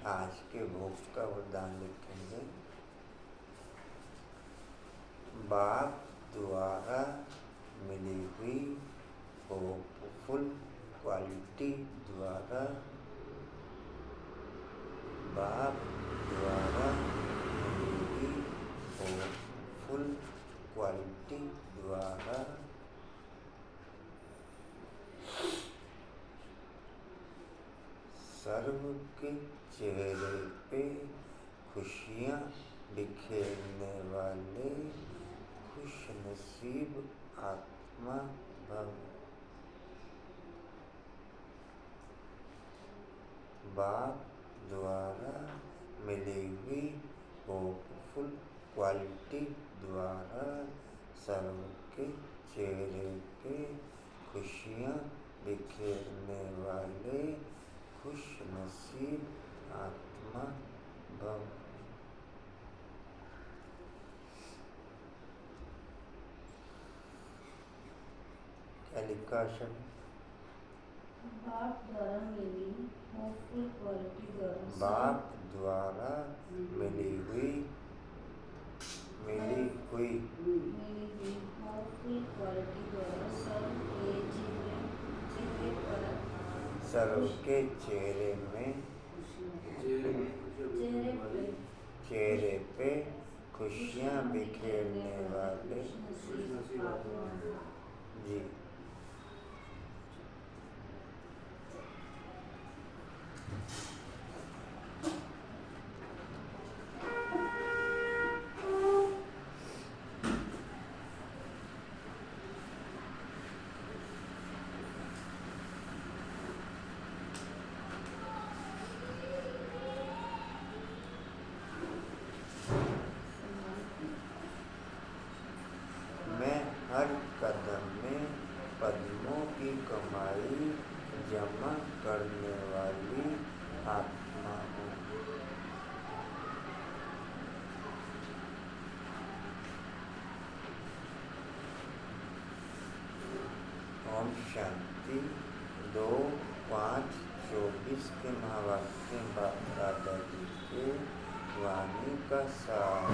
आज के भोग का वरदान लिखेंगे। बाप द्वारा मिली हुई होपफुल क्वालिटी द्वारा, बाप द्वारा मिली हुई होपफुल क्वालिटी द्वारा सर्व के चेहरे पे खुशियाँ बिखेरने वाले खुशनसीब आत्मा भव। बाप द्वारा मिली हुई होपफुल क्वालिटी द्वारा सर्व के चेहरे पे खुशियाँ बिखेरने वाले खुशनसीब आत्मा भव। क्या लिखा शब्द? बाप द्वारा मिली होपफुल क्वालिटी द्वारा, बाप द्वारा मिली हुई होपफुल क्वालिटी द्वारा सर्व के चेहरे पे खुशियाँ बिखेरने वाले जी। हर कदम में पद्मों की कमाई जमा करने वाली आत्मा हूँ। ओम शांति। 2-5-24 के महावाक्य दादाजी के वाणी का सार।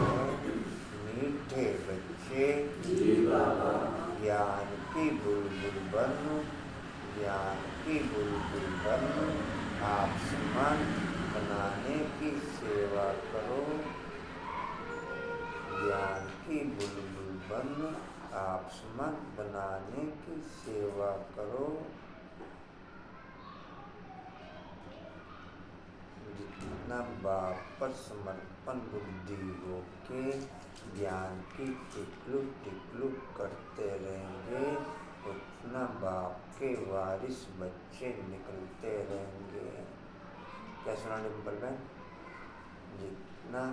मीठे बच्चे ज्ञान की बुलबुल बनो, ज्ञान की बुलबुल बनो, आप समान बनाने की सेवा करो। ज्ञान की बुलबुल बनो, आप समान बनाने की सेवा करो। जितना बाप पर समर्पण बुद्धि हो के ज्ञान की टिकलुक करते रहेंगे, उतना बाप के वारिस बच्चे निकलते रहेंगे। क्या सुना डिम्पल बहन? जितना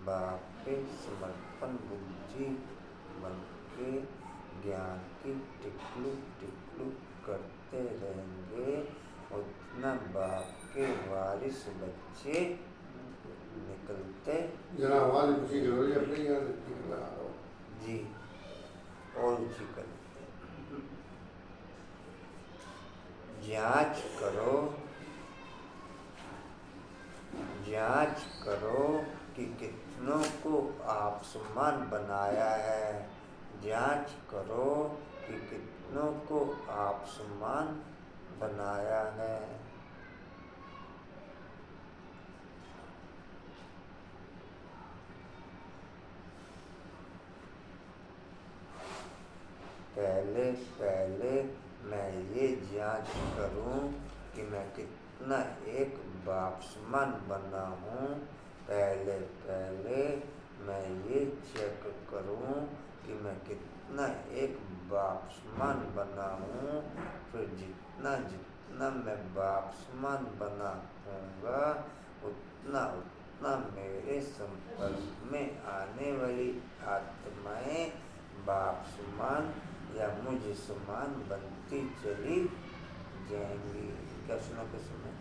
बाप पे समर्पण बुद्धि बन के ज्ञान की टिकलुक करते रहेंगे, उतना बाप के वारिस बच्चे निकलते जी। और ऊँची करते जांच करो कि कितनों को आप समान बनाया है। जांच करो कि कितनों को आप समान बनाया है। पहले मैं ये जांच करूं कि मैं कितना एक बाप समान बना हूँ। पहले मैं ये चेक करूं कि मैं कितना एक बाप समान बना हूँ। फिर जितना मैं बाप समान बना हूँगा, उतना मेरे संपर्क में आने वाली आत्माएं बाप समान या मुझ समान बनती चली जाएंगी। क्या सुना समय?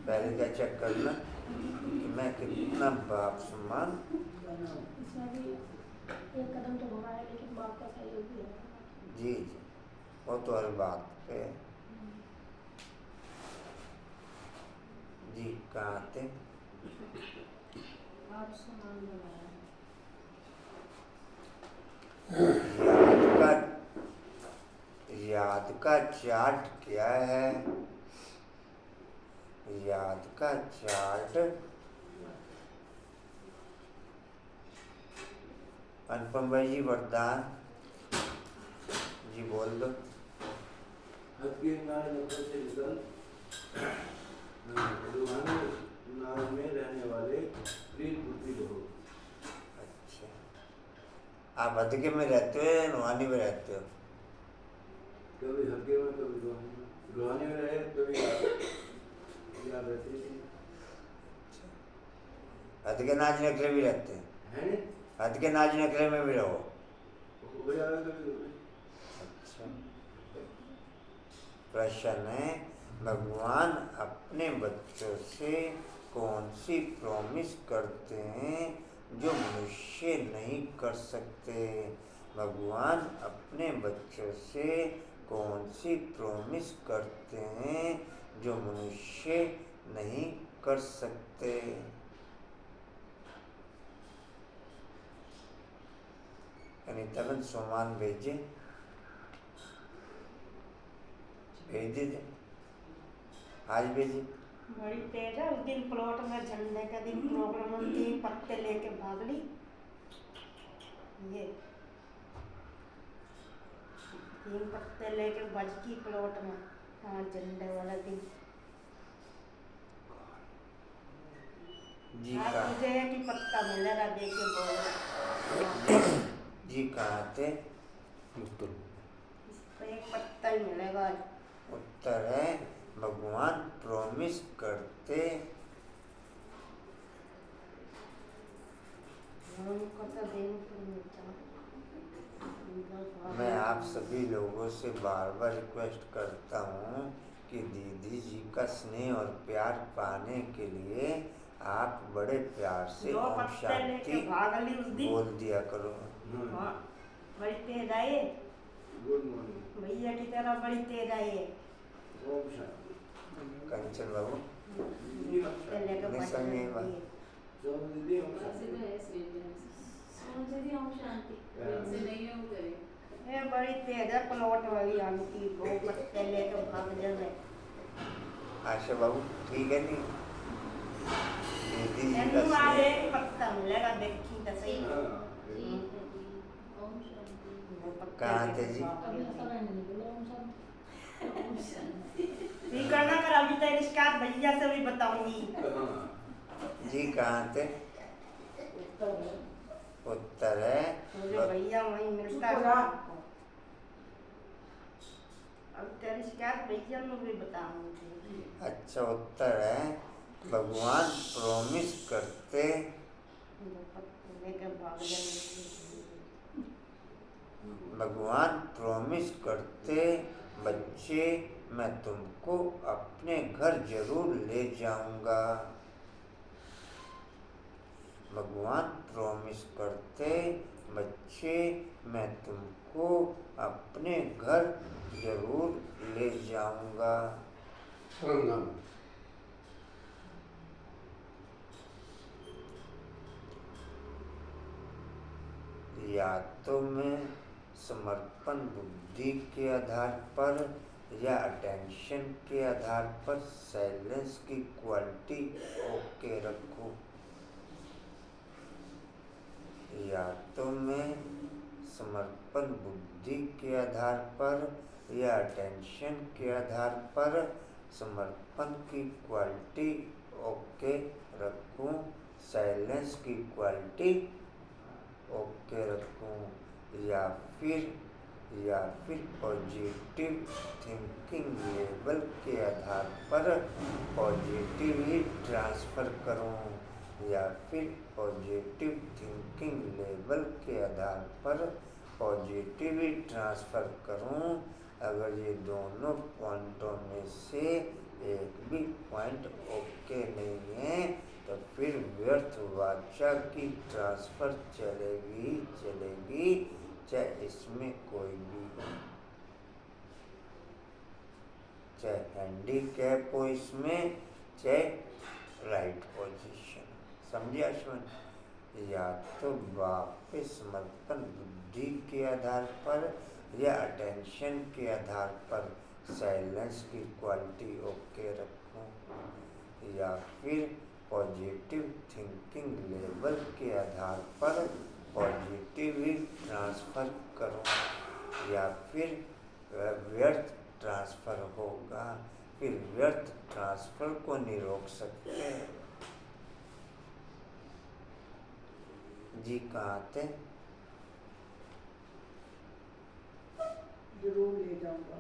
पहले क्या चेक करना कि मैं कितना बाप समान। एक कदम तो हमारा, लेकिन बाप का सहयोग भी है। जी, वो तो हर बात पे। कहाँ थे? आप सामान लगाया याद का चार्ट क्या है? याद का चार्ट अनुपम भाई जी वरदान जी बोल दो। नाम में रहने वाले प्रीत बुद्धि हो। अच्छा, आप हदके में रहते हो या नुहानी में रहते हो? कभी हल्के में कभी रूहानी में रहे, कभी याद रहती थी। हदके नाज नखरे भी रहते हैं? हैं? हदके नाज नखरे में भी रहो? हो जाएगा कभी। अच्छा, प्रश्न है, भगवान अपने बच्चों से कौन सी प्रॉमिस करते हैं जो मनुष्य नहीं कर सकते? भगवान अपने बच्चों से कौन सी प्रॉमिस करते हैं जो मनुष्य नहीं कर सकते? अनिताबेन सोमान भेजे, भेज दीजिए, आज भेजिए। बड़ी तेज है। उस दिन प्लॉट में झंडे के दिन प्रोग्राम में 3 पत्ते लेके भाग ली। ये 3 पत्ते लेके बज की प्लॉट में। हाँ, झंडे वाला दिन। जी आज कहाँ? मुझे एक ही पत्ता मिलेगा, देखे बोल। जी कहाँ थे? इसको एक पत्ता ही मिलेगा आज। उत्तर है, भगवान प्रॉमिस करते हमको तो देने को मिलता। मैं आप सभी लोगों से बार बार रिक्वेस्ट करता हूँ कि दीदी जी का स्नेह और प्यार पाने के लिए आप बड़े प्यार से 2 ओम पत्ते शांति लेके भाग ली उस दिन। बोल दिया करो। हाँ, बड़ी तेज आई। Good morning. भैया की तरह बड़ी तेज आई है। ओम शांति। कंचन बाबू पत्ते लेके नहीं बज संगे रही बा। है। सब दीदी ओम शांति। ये बड़ी तेज है प्लॉट वाली आंटी। 2 पत्ते लेके भाग जाए। आशा बाबू ठीक है नहीं? दीदी जी का तेनू आज स्नेह एक पत्ता मिलेगा, देखी तो सही। हाँ। वो पत्ते कहाँ लेके थे जी? भाग गई। ठीक करना कर, अभी तो इसका भैया से भी बताऊंगी। हाँ। जी कहाँ थे? उत्तर है, मुझे भैया वहीं मिलता है। अब तेरी शिकायत भैया में भी बताऊंगी। अच्छा उत्तर है, भगवान प्रॉमिस करते लेकर भाग जाएंगे। भगवान प्रॉमिस करते बच्चे मैं तुमको अपने घर जरूर ले जाऊंगा। भगवान प्रॉमिस करते बच्चे मैं तुमको अपने घर जरूर ले जाऊंगा। या तो मैं समर्पण बुद्धि के आधार पर या अटेंशन के आधार पर साइलेंस की क्वालिटी ओके रखूं। या तो मैं समर्पण बुद्धि के आधार पर या अटेंशन के आधार पर समर्पण की क्वालिटी ओके रखूं, साइलेंस की क्वालिटी ओके रखूं, या फिर पॉजिटिव थिंकिंग लेवल के आधार पर पॉजिटिवली ट्रांसफ़र करूं, या फिर पॉजिटिव थिंकिंग लेवल के आधार पर पॉजिटिवली ट्रांसफ़र करूं। अगर ये दोनों पॉइंटों में से एक भी पॉइंट ओके नहीं है तो फिर व्यर्थ वाचा की ट्रांसफ़र चलेगी, चाहे इसमें कोई भी, चाहे हैंडीकैप हो इसमें, चाहे समझे अश्विन? या तो बाप पे समर्पण बुद्धि के आधार पर या अटेंशन के आधार पर साइलेंस की क्वालिटी ओके रखूं, या फिर पॉजिटिव थिंकिंग लेवल के आधार पर पॉजिटिव ट्रांसफ़र करूं, या फिर व्यर्थ ट्रांसफ़र होगा। फिर व्यर्थ ट्रांसफ़र को नहीं रोक सकते। जी कहाँ थे? जरूर ले जाऊंगा।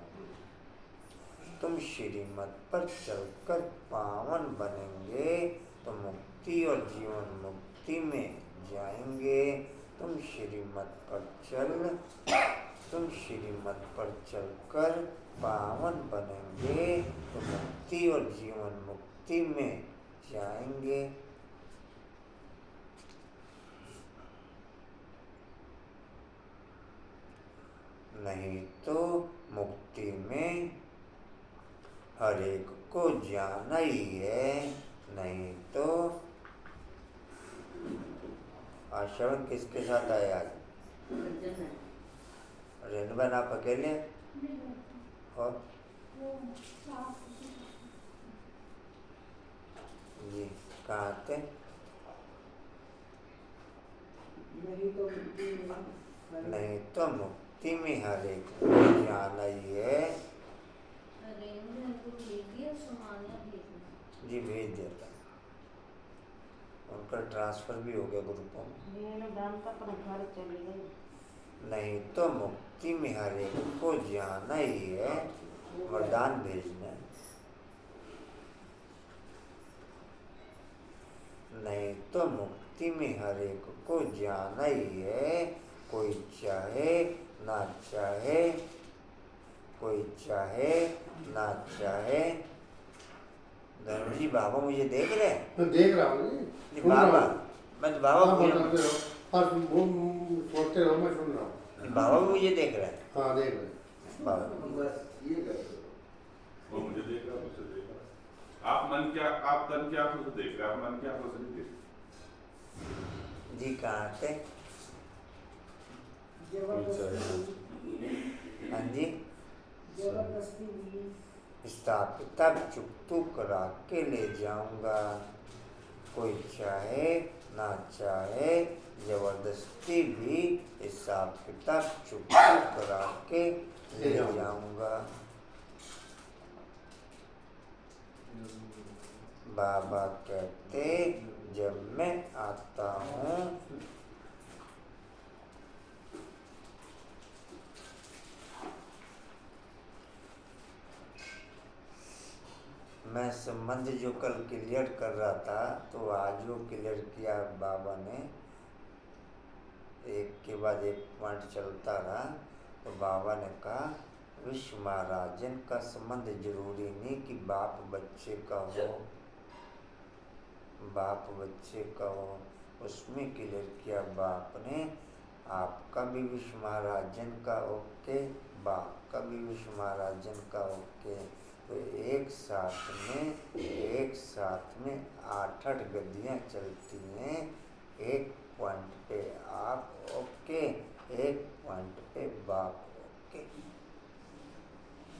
तुम श्रीमत पर चलकर पावन बनेंगे तो मुक्ति और जीवन मुक्ति में जाएंगे। तुम श्रीमत पर चलकर पावन बनेंगे तो मुक्ति और जीवन मुक्ति में जाएंगे। नहीं तो मुक्ति में हर एक को जाना ही है। नहीं तो आश्रम किसके साथ आए आज? रेणुबन आप अकेले? और जी कहाँ थे? नहीं तो मुक्ति में हर एक को जाना ही है। जी भेज देता, उनका ट्रांसफर भी हो गया ग्रुपों में। नहीं तो मुक्ति में हर एक को जाना ही है। वरदान भेजना। नहीं तो मुक्ति में हर एक को जाना ही है। कोई चाहे ना चाहे, कोई चाहे ना चाहे। धर्म जी बाबा मुझे देख रहे हैं? मैं देख रहा हूँ जी। बाबा मैं बाबा सोचते रहो, मैं सुन रहा हूँ। बाबा भी मुझे देख रहे हैं? हाँ देख रहे हैं। बाबा बस ये कर दो। वो मुझे देख रहा है, मुझसे देख रहा है। आप तन क्या आंखों से देख रहे हैं? आप मन की आंखों से नहीं देख रहे। जी कहाँ थे? हाँ जी स्थापिता चुप करा के ले जाऊंगा। कोई चाहे ना चाहे जबरदस्ती भी हिसाब किताब चुप करा के ले जाऊंगा। बाबा कहते जब मैं आता हूँ मैं संबंध जो कल क्लियर कर रहा था तो आज वो क्लियर किया बाबा ने। एक के बाद एक पॉइंट चलता रहा तो बाबा ने कहा विश्व महाराजन का संबंध जरूरी नहीं कि बाप बच्चे का हो, बाप बच्चे का हो। उसमें क्लियर किया बाप ने आपका भी विश्व महाराजन का ओके, बाप का भी विश्व महाराजन का ओके। तो एक साथ में 8 गद्दियाँ चलती हैं। एक पॉइंट पे आप ओके, एक पॉइंट पे बाप ओके।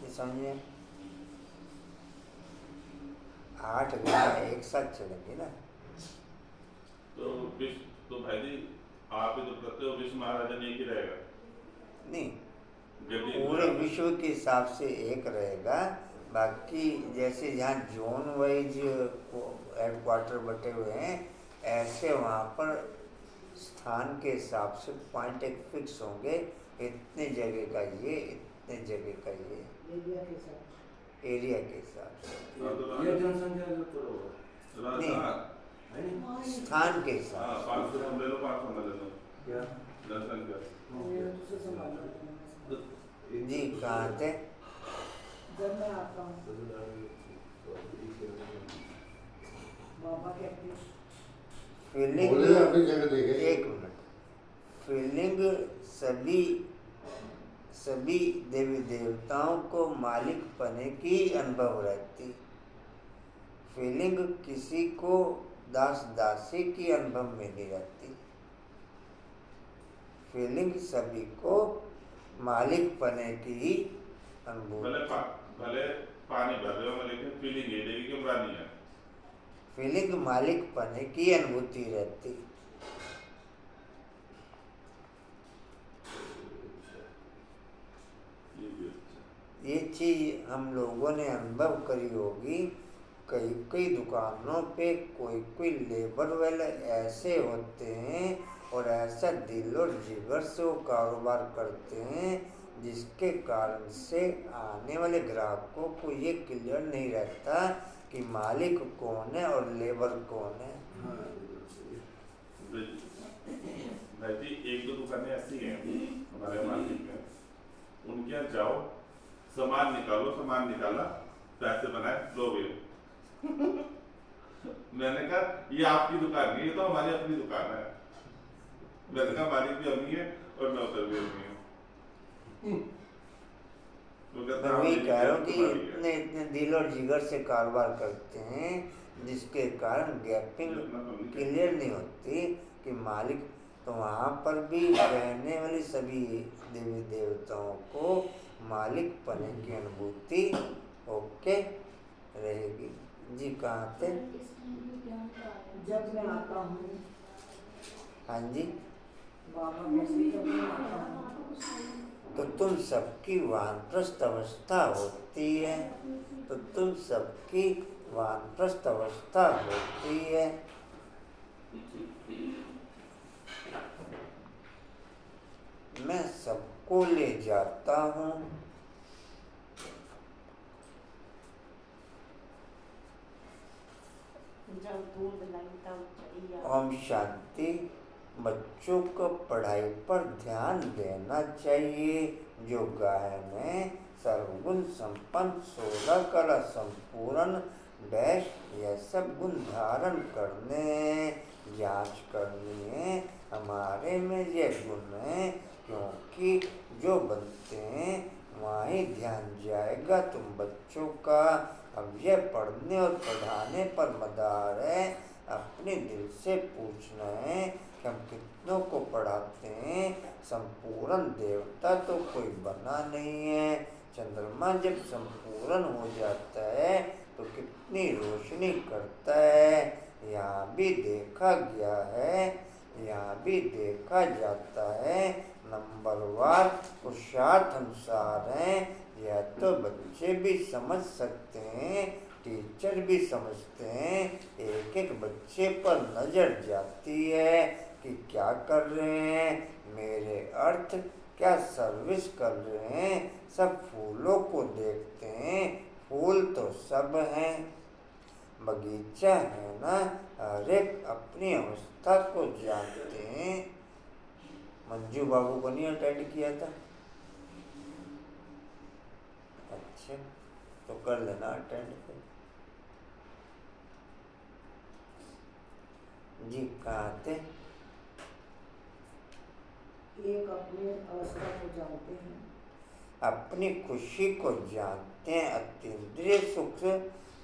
ये समझिए 8 गद्दियाँ एक साथ चलेंगी ना। तो भाई जी आप ही तो कहते हो विश्व महाराजन एक ही रहेगा? नहीं, पूरे विश्व के हिसाब से एक रहेगा। बाकी जैसे जहाँ जोन वाइज हेडक्वार्टर बटे हुए हैं ऐसे वहाँ पर स्थान के हिसाब से पॉइंट एक फिक्स होंगे। इतने जगह का ये, इतने जगह का ये, एरिया के हिसाब से। ये जनसंख्या जो तो नहीं, स्थान के हिसाब से। 500 ले लो, 500 ले लो। क्या जनसंख्या जी कहाँ थे? जब मैं आता हूँ बाबा कहते हैं फीलिंग बोले अपनी जगह देखे। 1 मिनट। फीलिंग सभी देवी देवताओं को मालिक पने की अनुभव रहती। फीलिंग किसी को दास दासी की अनुभव में नहीं रहती। फीलिंग सभी को मालिक पने की ही अनुभूति। भले पानी भर रहे हो लेकिन फीलिंग ये देगी कि बुरा नहीं है। फीलिंग मालिक पने की अनुभूति रहती। ये चीज हम लोगों ने अनुभव करी होगी। कई कई दुकानों पे कोई लेबर वाले ऐसे होते हैं और ऐसा दिल और जिगर से वो कारोबार करते हैं जिसके कारण से आने वाले ग्राहकों को ये क्लियर नहीं रहता कि मालिक कौन है और लेबर कौन है। भाई जी एक दो दुकानें ऐसी हैं हमारे मार्केट में, उनके यहाँ जाओ, सामान निकालो, सामान निकाला, पैसे बनाए, लो भैया। मैंने कहा ये आपकी दुकान नहीं, ये तो हमारी अपनी दुकान है। मैंने कहा मालिक भी अमी है और मैं उधर भी अमी हूँ। मैं वही कह रहा हूँ कि इतने इतने दिल और जिगर से कारोबार करते हैं जिसके कारण गैपिंग क्लियर नहीं होती कि मालिक। तो वहाँ पर भी रहने वाली सभी देवी देवताओं को मालिक पने की अनुभूति ओके रहेगी। जी कहाँ थे? जब मैं आता हूँ। हाँ जी। बाबा कैसे जब मैं आता हूँ तो तुम सबकी वानप्रस्थ अवस्था होती है। तो तुम सबकी वानप्रस्थ अवस्था होती है। मैं सबको ले जाता हूँ। ओम शांति। बच्चों को पढ़ाई पर ध्यान देना चाहिए। जो गायन है सर्वगुण संपन्न 16 कला संपूर्ण डैश यह सब गुण धारण करने जांच करनी है हमारे में ये गुण है, क्योंकि जो बनते हैं वहाँ ही ध्यान जाएगा तुम बच्चों का। अब यह पढ़ने और पढ़ाने पर मदार है। अपने दिल से पूछना है कि हम कितनों को पढ़ाते हैं। संपूर्ण देवता तो कोई बना नहीं है। चंद्रमा जब संपूर्ण हो जाता है तो कितनी रोशनी करता है। यहाँ भी देखा गया है, यहाँ भी देखा जाता है। नंबरवार पुरुषार्थ अनुसार है। यह तो बच्चे भी समझ सकते हैं, टीचर भी समझते हैं। एक एक बच्चे पर नजर जाती है कि क्या कर रहे हैं, मेरे अर्थ क्या सर्विस कर रहे हैं। सब फूलों को देखते हैं, फूल तो सब हैं। बगीचा है ना, हर एक अपनी अवस्था को जानते हैं। मंजू बाबू को नहीं अटेंड किया था? अच्छा तो कर लेना अटेंड फिर। जी कहाँ थे? एक अपनी अवस्था को जानते हैं, अपनी खुशी को जानते हैं।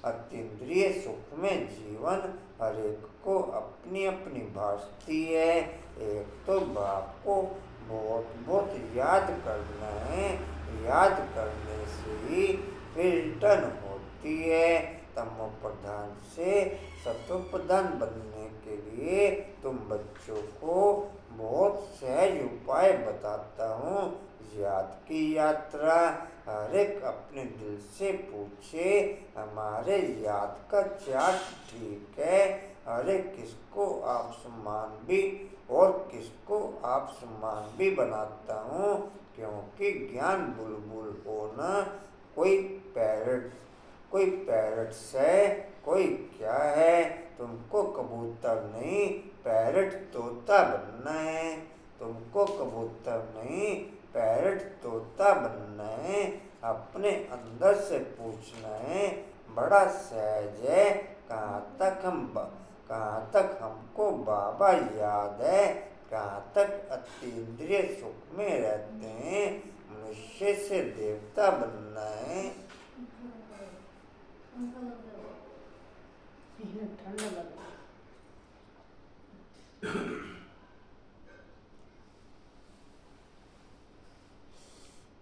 अतीन्द्रिय सुख में जीवन हर एक को अपनी अपनी भासती है। एक तो बाप को बहुत बहुत याद करना है, याद करने से ही फिर रिटर्न होती है। तमो प्रधान से सतो प्रधान बनने के लिए तुम बच्चों को बहुत सहज उपाय बताता हूँ। याद की यात्रा हर एक अपने दिल से पूछे, हमारे याद का चार्ट ठीक है। हर एक किसको आप सम्मान भी और किसको आप सम्मान भी बनाता हूँ, क्योंकि ज्ञान बुलबुल होना कोई पैरट्स है, कोई क्या है। तुमको कबूतर नहीं पैरट तोता बनना है। तुमको कबूतर नहीं पैरट तोता बनना है। अपने अंदर से पूछना है, बड़ा सहज है, कहाँ तक हमको बाबा याद है, कहाँ तक अतीन्द्रिय सुख में रहते हैं। मनुष्य से देवता बनना है। ठंड लग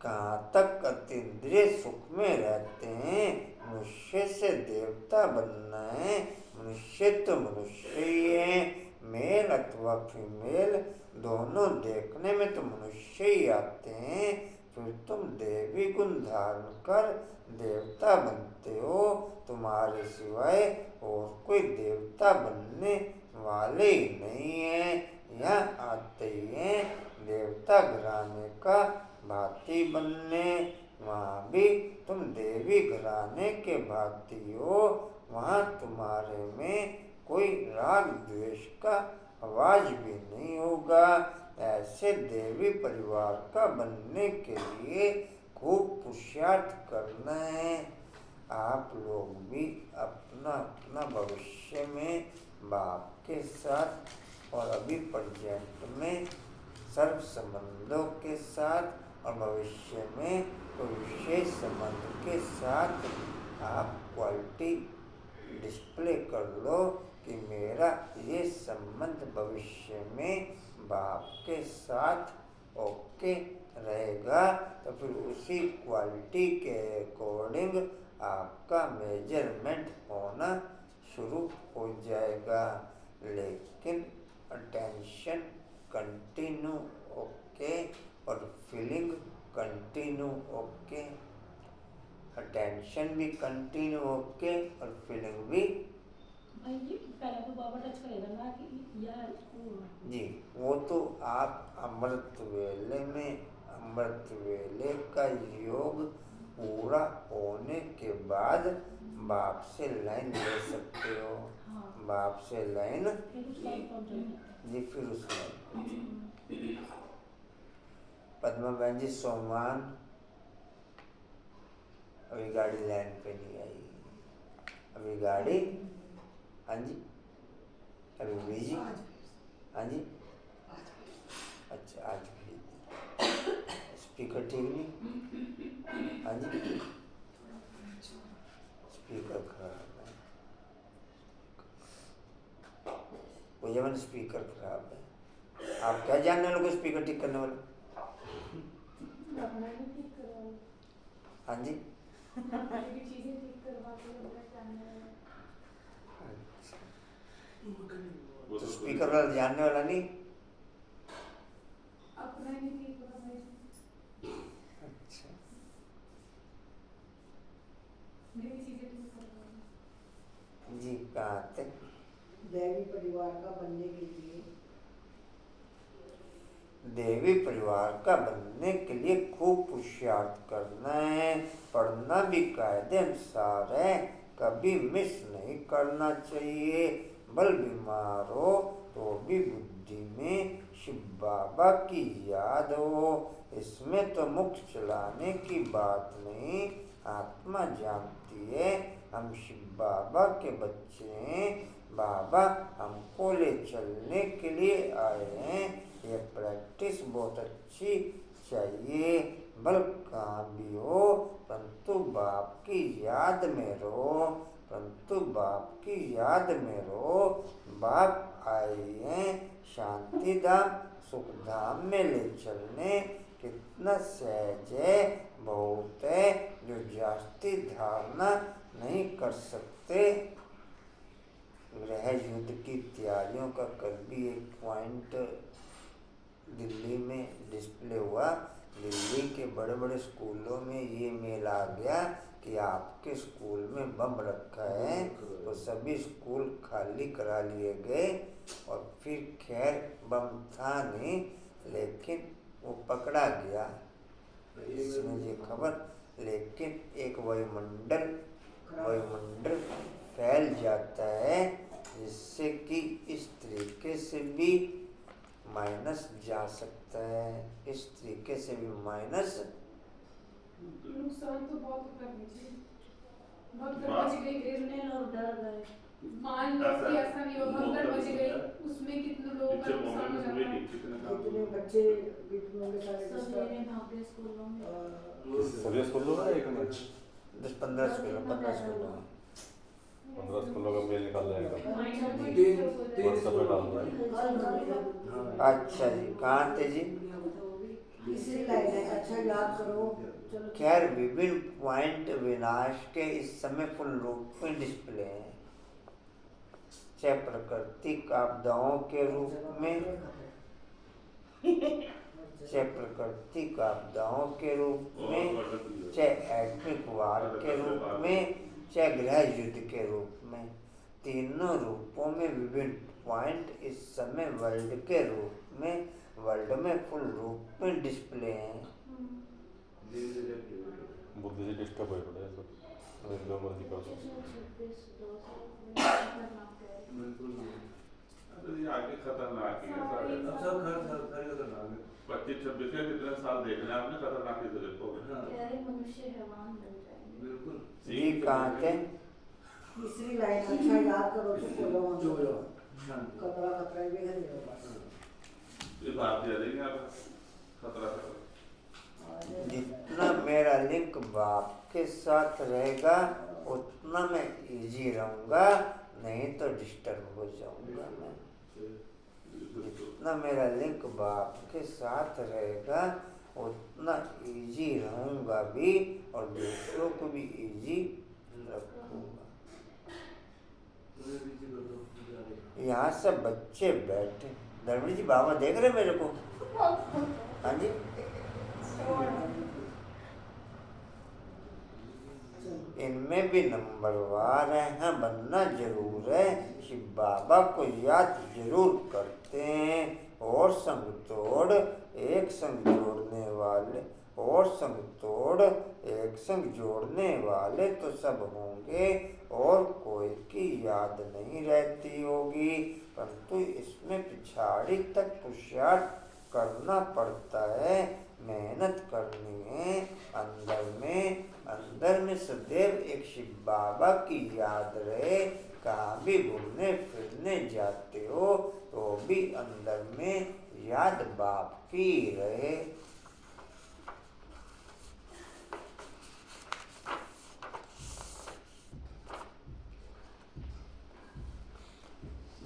कहाँ तक अतीन्द्रिय सुख में रहते हैं। मनुष्य से देवता बनना है। मनुष्य तो मनुष्य ही है, मेल अथवा फीमेल दोनों देखने में तो मनुष्य ही आते हैं। फिर तुम देवी गुण धारण कर देवता बनते हो। तुम्हारे सिवाय और कोई देवता बनने वाले ही नहीं है। यहाँ आते ही हैं देवता घराने का भांति बनने। वहाँ भी तुम देवी घराने के भांति हो। वहाँ तुम्हारे में कोई राग द्वेष का आवाज भी नहीं होगा। ऐसे देवी परिवार का बनने के लिए खूब पुरुषार्थ करना है। आप लोग भी अपना अपना भविष्य में बाप के साथ और अभी प्रेजेंट में सर्व संबंधों के साथ और भविष्य में कोई विशेष संबंध के साथ आप क्वालिटी डिस्प्ले कर लो कि मेरा ये संबंध भविष्य में बाप के साथ ओके रहेगा। तो फिर उसी क्वालिटी के अकॉर्डिंग आपका मेजरमेंट होना शुरू हो जाएगा। लेकिन अटेंशन कंटिन्यू ओके और फीलिंग कंटिन्यू ओके। अटेंशन भी कंटिन्यू ओके और फीलिंग भी भाई जी पहले तो बाबा टच करेगा ना कि यार जी। वो तो आप अमृत वेले में अमृत वेले का योग पूरा होने के बाद बाप से लाइन ले सकते हो। हाँ। बाप से लाइन फिर उसका कौन चलेगा? जी। फिर उसमें पद्मा बहन जी सोमवार अभी गाड़ी लाइन पे नहीं आई। अभी गाड़ी हाँ जी अभी भेजी हाँ जी। अच्छा आज भेजी। स्पीकर ठीक नहीं हाँ जी। स्पीकर खराब है। भैया मैंने स्पीकर खराब है। आप क्या जानने लोग स्पीकर ठीक करने वाले? अपना भी ठीक करवाओ। हाँ जी हमारी भी चीजें ठीक करवा के अपना जानने वाला। तो स्पीकर वाला जानने वाला नहीं। अपना ही ठीक करवाओ। अच्छा मेरी चीजें ठीक करवाओ। जी कहाँ थे? देवी परिवार का बनने के लिए देवी परिवार का बनने के लिए खूब पुरुषार्थ करना है। पढ़ना भी कायदे अनुसार है। कभी मिस नहीं करना चाहिए। बल बीमार हो तो भी बुद्धि में शिव बाबा की याद हो। इसमें तो मुख चलाने की बात नहीं। आत्मा जानती है हम शिव बाबा के बच्चे हैं। बाबा हमको ले चलने के लिए आए हैं। ये प्रैक्टिस बहुत अच्छी चाहिए। बल कहाँ भी हो परंतु बाप की याद में रहो। परंतु बाप की याद में रहो। बाप आए हैं शांति धाम सुख धाम में ले चलने। कितना सहज है बहुत है जो जास्ती धारणा नहीं कर सकते। गृह युद्ध की तैयारियों का कल भी एक पॉइंट दिल्ली में डिस्प्ले हुआ। दिल्ली के बड़े बड़े स्कूलों में ये मेल आ गया कि आपके स्कूल में बम रखा है। तो सभी स्कूल खाली करा लिए गए और फिर खैर बम था नहीं लेकिन वो पकड़ा गया। इसमें ये खबर लेकिन एक वायुमंडल फैल जाता है जिससे कि इस तरीके से भी माइनस जा सकता है। इस तरीके से भी माइनस नुकसान तो बहुत कर दीजिए। बहुत बच गई कितने लोग डर गए। मान लो कि ऐसा नहीं होगा अगर बच गई उसमें कितने लोगों का नुकसान हो जाता है। कितने बच्चे कितनों के सारे सवेरे भागे स्कूलों में। सभी स्कूलों में एक में 10-15 स्कूलों में 15-16 का मेल निकाल जाएगा। तीन व्हाट्सएप पे डाल रहा है। अच्छा जी, कहाँ थे जी? तीसरी लाइन है, अच्छा याद करो। चलो खैर विभिन्न पॉइंट विनाश के इस समय फुल रूप में डिस्प्ले हैं, चाहे प्राकृतिक आपदाओं के रूप में, चाहे प्राकृतिक आपदाओं के रूप में, चाहे एटमिक वार के रूप में, चाहे गृह युद्ध के रूप में, तीनों रूपों में विभिन्न पॉइंट इस समय वर्ल्ड में फुल रूप में डिस्प्ले हैं। बुद्धि से डिस्टर्ब हो पड़ा है सब, जो मर्जी कर दो। अरे ये आगे खतरनाक ही है सारे। अब सब खतरनाक है। 25-26 के कितने साल देखने आपने, खतरनाक ही तो देखोगे। मनुष्य हैवान बन जाएंगे। बिल्कुल। जी कहाँ थे? तीसरी लाइन, अच्छा याद करो। चुप जाओ, शांत। खतरा भी है मेरे पास। ये बात दे देंगे आप, खतरा खतरा। जितना मेरा लिंक बाप के साथ रहेगा उतना मैं इजी रहूँगा, नहीं तो डिस्टर्ब हो जाऊँगा मैं। जितना मेरा लिंक बाप के साथ रहेगा उतना इजी रहूँगा भी और दूसरों को भी इजी रखूँगा। यहाँ सब बच्चे बैठे, धर्मी जी बाबा देख रहे मेरे को? हाँ जी, इनमें भी नंबरवार हैं, बनना जरूर है। शिव बाबा को याद जरूर करते हैं, और संग तोड़ एक संग जोड़ने वाले, और संग तोड़ एक संग जोड़ने वाले तो सब होंगे, और कोई की याद नहीं रहती होगी, परंतु इसमें पिछाड़ी तक पुरुषार्थ करना पड़ता है, मेहनत करनी है। अंदर में सदैव एक शिव बाबा की याद रहे। कहाँ भी घूमने फिरने जाते हो तो भी अंदर में याद बाप की रहे।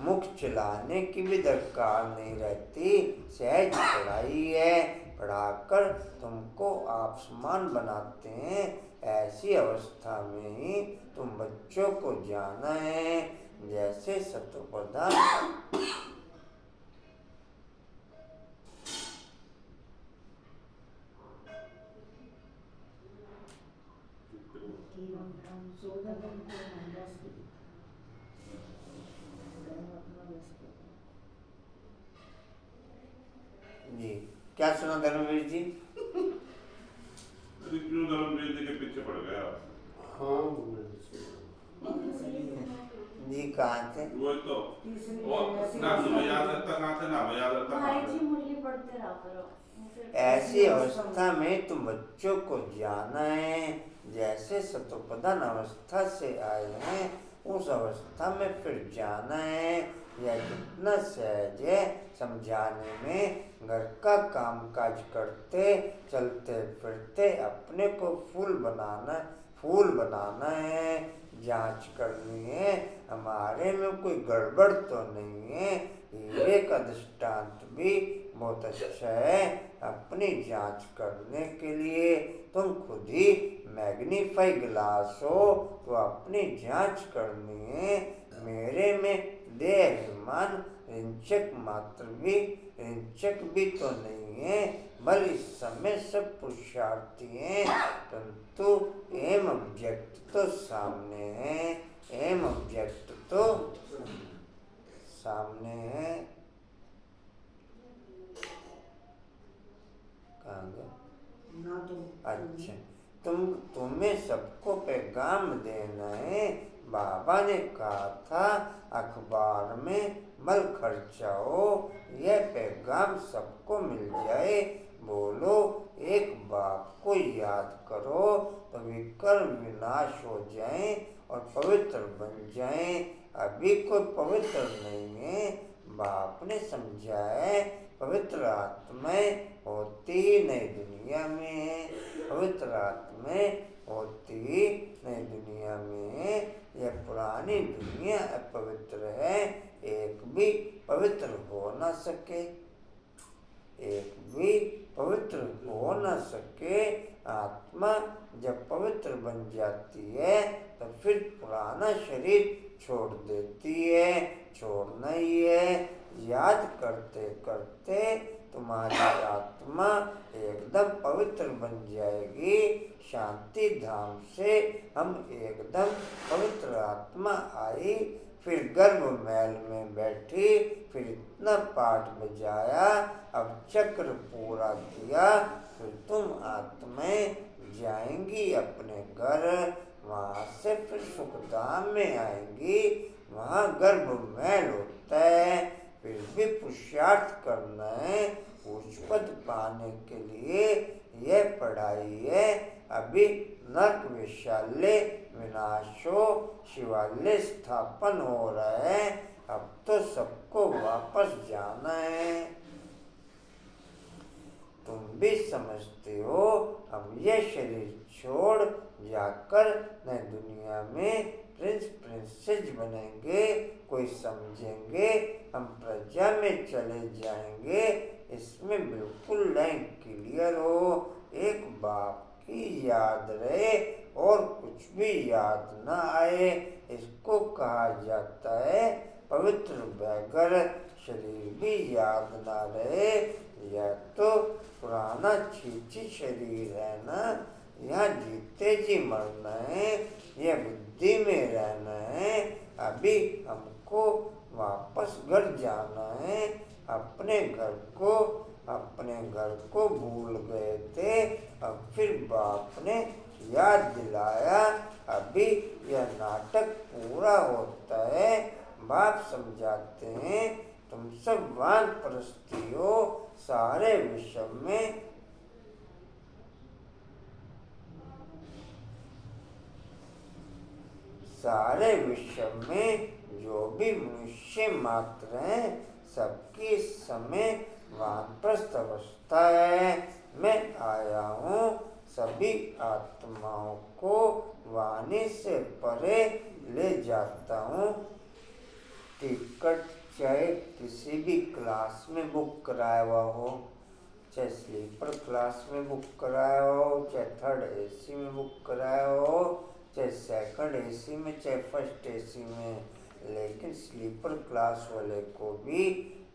मुख चलाने की भी दरकार नहीं रहती, सहज पढ़ाई है, पढ़ाकर तुमको आप समान बनाते हैं। ऐसी अवस्था में ही तुम बच्चों को जाना है, जैसे सतोप्रधान जी। क्या सुना धर्मवीर जी? अरे क्यों धर्मवीर जी के पीछे पड़ गया? हाँ जी कहाँ थे? वो तो वो ना तुम्हें याद रखता कहाँ थे, ना मैं याद रखता कहाँ थे। मुरली पढ़ते रहा करो। ऐसी अवस्था में तुम बच्चों को जाना है, जैसे सतोप्रधान अवस्था से आए हैं उस अवस्था में फिर जाना है। यह कितना सहज है समझाने में। घर का काम काज करते चलते फिरते अपने को फूल बनाना है, जांच करनी है हमारे में कोई गड़बड़ तो नहीं है। हीरे का दृष्टांत भी बहुत अच्छा है अपनी जांच करने के लिए। तुम खुद ही मैग्नीफाई ग्लास हो तो अपनी जांच करनी है। मेरे में देह अभिमान रिंचक भी तो नहीं है, बल इस समय सब पुरुषार्थी हैं, परंतु एम ऑब्जेक्ट तो सामने है, एम ऑब्जेक्ट तो सामने है। कहाँ गया? अच्छा, तुम्हें सबको पैगाम देना है। बाबा ने कहा था अखबार में बल खर्चाओ, यह पैगाम सबको मिल जाए। बोलो एक बाप को याद करो तो विकर्म विनाश हो जाए और पवित्र बन जाए। अभी कोई पवित्र नहीं है, बाप ने समझाया है पवित्र आत्माएं होती ही नहीं दुनिया में है, पवित्र आत्माएं होती नई दुनिया में यह पुरानी दुनिया अपवित्र है, एक भी पवित्र हो न सके, एक भी पवित्र हो न सके। आत्मा जब पवित्र बन जाती है तो फिर पुराना शरीर छोड़ देती है। छोड़ना ही है। याद करते करते तुम्हारी आत्मा एकदम पवित्र बन जाएगी। शांति धाम से हम एकदम पवित्र आत्मा आई, फिर गर्भ महल में बैठी, फिर इतना पाठ बजाया, अब चक्र पूरा किया, फिर तुम आत्माएं जाएंगी अपने घर। वहाँ से फिर सुखधाम में आएंगी, वहाँ गर्भ महल होता है। फिर भी पुरुषार्थ करना है। उच्च पद पाने के लिए यह पढ़ाई है। अभी नरक विशाल्य विनाशो शिवालय स्थापन हो रहा है। अब तो सबको वापस जाना है। तुम भी समझते हो हम यह शरीर छोड़ जाकर नई दुनिया में प्रिंस प्रिंसेस बनेंगे। कोई समझेंगे हम प्रजा में चले जाएंगे। इसमें बिल्कुल लाइन क्लियर हो। एक बाप की याद रहे और कुछ भी याद न आए, इसको कहा जाता है पवित्र बैगर। शरीर भी याद ना रहे, यह तो पुराना छीछी शरीर है ना। यहाँ जीते जी मरना है, यह बुद्धि में रहना है। अभी हमको वापस घर जाना है। अपने घर को भूल गए थे, अब फिर बाप ने याद दिलाया। अभी यह नाटक पूरा होता है। बाप समझाते हैं तुम सब वानप्रस्थी हो। सारे विश्व में जो भी मनुष्य मात्र हैं, सबकी समय वानप्रस्थ अवस्था है। मैं आया हूँ सभी आत्माओं को वाणी से परे ले जाता हूँ। टिकट चाहे किसी भी क्लास में बुक कराया हुआ हो, चाहे स्लीपर क्लास में बुक कराया हो, चाहे थर्ड एसी में बुक कराया हो, चाहे सेकंड एसी में, चाहे फर्स्ट एसी में, लेकिन स्लीपर क्लास वाले को भी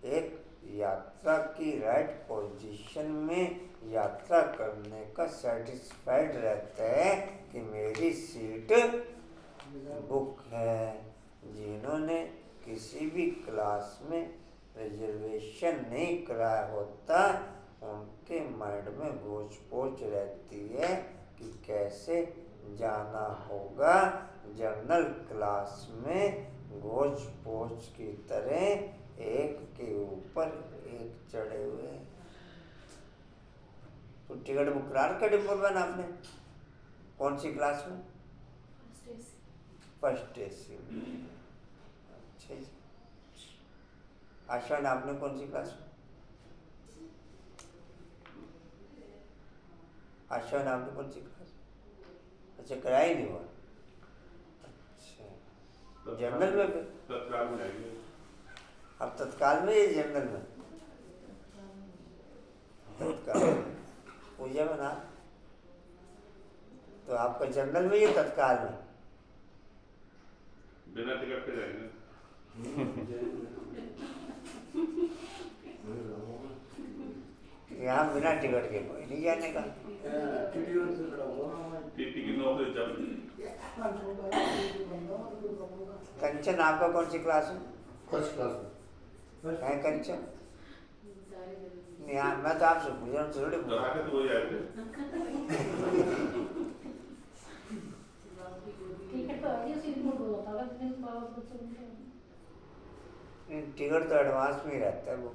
एक यात्रा की राइट पोजीशन में यात्रा करने का सेटिस्फाइड रहता है कि मेरी सीट बुक है। जिन्होंने किसी भी क्लास में रिजर्वेशन नहीं कराया होता, उनके माइंड में घोच पोच रहती है कि कैसे जाना होगा। जनरल क्लास में घोच पोच की तरह एक के ऊपर एक चढ़े हुए। तो टिकट बुक करा रखा डिब्बा में आपने? कौन सी क्लास में? फर्स्ट एसी में। अच्छा जी। आशा आपने कौन सी क्लास में? आशा आपने कौन सी क्लास? अच्छा, कराया ही नहीं हुआ। अच्छा, जनरल में? तत्काल में आएंगे। अब तत्काल में या जनरल में? तत्काल पूजा में ना। तो आपका जनरल में या तत्काल में? बिना टिकट के जाएंगे। यहाँ बिना टिकट के कोई नहीं जाने का। टीटी की नौकरी जब कंचन आपका कौन सी क्लास है? फर्स्ट क्लास में। है कंचन? यहाँ मैं तो आपसे पूछ रहा हूँ, थोड़ी पूछ रहा तो वही आएंगे। टिकट तो एडवांस में ही रहता है। वो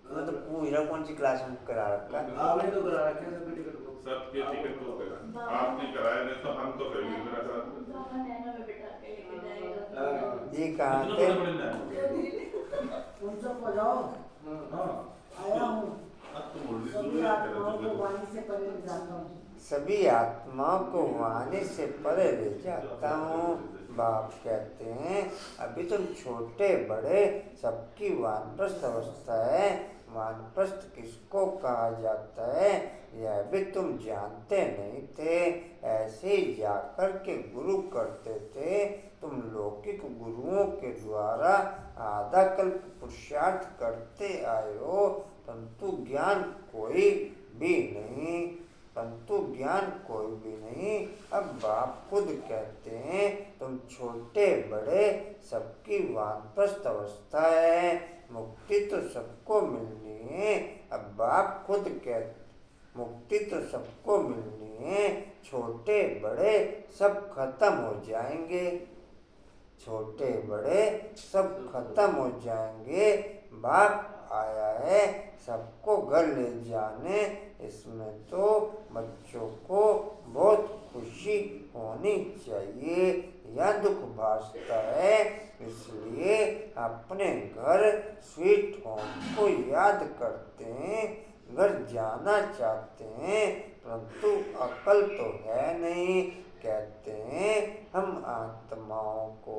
मैं तो पूछ रहा हूँ कौन सी क्लास में करा रखा है? आपने तो करा रखे हैं सबके टिकट को। सबके टिकट तो करा, आपने कराया नहीं तो हम तो करेंगे। मेरा जी कहाँ थे? उनसे बजाओ, हाँ आया हूँ। तुम उल्टी सभी सुन आत्माओं को वाणी से परे ले जाता हूँ। सभी आत्माओं को वाणी से परे ले जाता हूँ। बाप कहते हैं अभी तुम छोटे बड़े सबकी वानप्रस्थ अवस्था है। वानप्रस्थ किसको कहा जाता है यह भी तुम जानते नहीं थे। ऐसे ही जाकर के गुरु करते थे। तुम लौकिक गुरुओं के द्वारा आधा कल्प पुरुषार्थ करते आए हो, परंतु ज्ञान कोई भी नहीं। अब बाप खुद कहते हैं तुम छोटे बड़े सबकी वानप्रस्थ अवस्था है। मुक्ति तो सबको मिलनी है। अब बाप खुद कहते मुक्ति तो सबको मिलनी है। छोटे बड़े सब खत्म हो जाएंगे। छोटे बड़े सब खत्म हो जाएंगे। बाप आया है सबको घर ले जाने। इसमें तो बच्चों को बहुत खुशी होनी चाहिए। यह दुख भासता है इसलिए अपने घर स्वीट होम को याद करते हैं। घर जाना चाहते हैं परंतु अकल तो है नहीं। कहते हैं हम आत्माओं को